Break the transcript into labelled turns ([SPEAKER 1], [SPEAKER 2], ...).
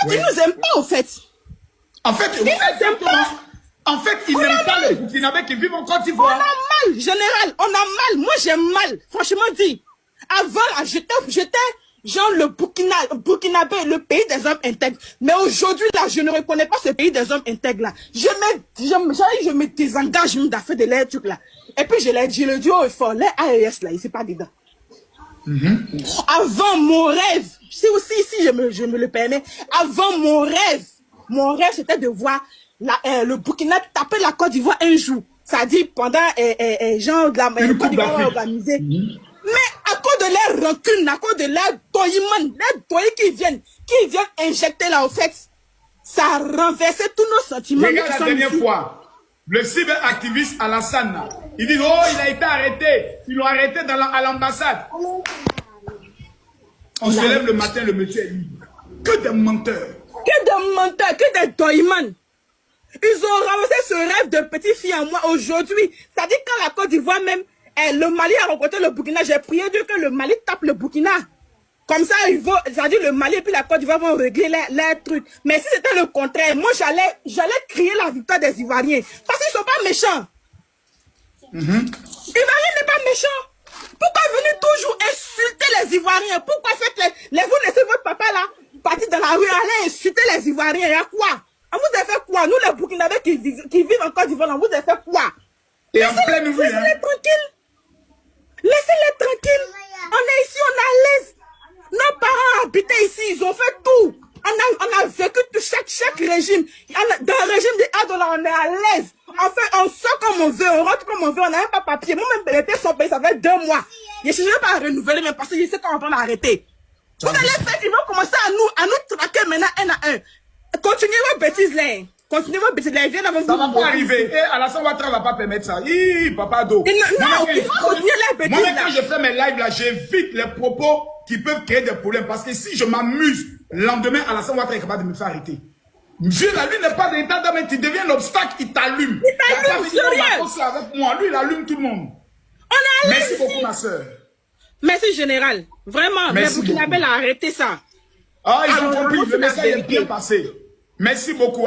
[SPEAKER 1] fait, ils nous aiment pas, en fait.
[SPEAKER 2] En fait, ils n'aiment pas les Burkinabés qui vivent en Côte d'Ivoire.
[SPEAKER 1] On a mal, général, on a mal. Moi, j'ai mal, franchement dit. Avant, là, j'étais genre le Burkinabé, le pays des hommes intègres. Mais aujourd'hui, là, je ne reconnais pas ce pays des hommes intègres, là. Je me désengage même d'affaire de l'air truc, là. Et puis, je le dis haut et fort, les AES, là, il c'est pas dedans. Avant, mon rêve, si je me le permets, avant mon rêve, c'était de voir le Burkina taper la Côte d'Ivoire un jour. Ça dit pendant genre de la Côte d'Ivoire organisée. Mais à cause de leur rancune, à cause de leur toyement, les toyés qui viennent injecter là, au fait, ça a renversé tous nos sentiments.
[SPEAKER 2] Regarde la dernière fois, le cyberactiviste Alassane, il dit, oh, il a été arrêté. Ils l'ont arrêté à l'ambassade. On se lève le matin, le monsieur est libre. Que des menteurs.
[SPEAKER 1] Que des toyman. Ils ont ramassé ce rêve de petite fille en moi aujourd'hui. C'est-à-dire quand la Côte d'Ivoire même, le Mali a rencontré le Burkina, j'ai prié Dieu que le Mali tape le Burkina. Comme ça, c'est-à-dire le Mali et puis la Côte d'Ivoire vont régler les trucs. Mais si c'était le contraire, moi j'allais crier la victoire des Ivoiriens. Parce qu'ils ne sont pas méchants. Ivoirien n'est pas méchant. Pourquoi venir toujours insulter les Ivoiriens? Pourquoi faites vous laissez votre papa là partir dans la rue, aller insulter les Ivoiriens? Il y a quoi? Vous avez fait quoi? Nous les Burkinabés qui vivent en Côte d'Ivoire, vous avez fait quoi?
[SPEAKER 2] Et en pleine rue,
[SPEAKER 1] laissez-les tranquilles. Laissez-les tranquilles. On est ici, on est à l'aise. Nos parents habitaient ici, ils ont fait tout. On a vécu tout, chaque régime. Dans le régime des Adola, on est à l'aise. En fait, on sort comme on veut, on rentre comme on veut, on n'a même pas papier. Moi-même, l'été sans payer, ça fait 2 mois. Je ne suis même pas à renouveler, même parce que je sais quand on va l'arrêter. Vous allez faire, ils vont commencer à nous traquer maintenant un à un. Continuez vos bêtises là. Continuez vos bêtises là. Ils viennent avant vous.
[SPEAKER 2] Ça ne va pas arriver. Et Alassane Ouattara ne va pas permettre ça. Papa Do.
[SPEAKER 1] Non, il faut continuer les bêtises.
[SPEAKER 2] Moi-même, quand je fais mes lives là, j'évite les propos qui peuvent créer des problèmes. Parce que si je m'amuse, le lendemain, Alassane Ouattara est capable de me faire arrêter. Dieu, là, lui n'est pas d'état d'âme, tu deviens l'obstacle, il t'allume.
[SPEAKER 1] Il t'allume, sérieux.
[SPEAKER 2] Avec moi, lui, il allume tout le monde.
[SPEAKER 1] On est à l'aise.
[SPEAKER 2] Merci beaucoup, ma soeur.
[SPEAKER 1] Merci, général. Vraiment, mais Burkinabé a arrêté ça.
[SPEAKER 2] Ah, ils ont compris, le message est bien passé. Merci beaucoup.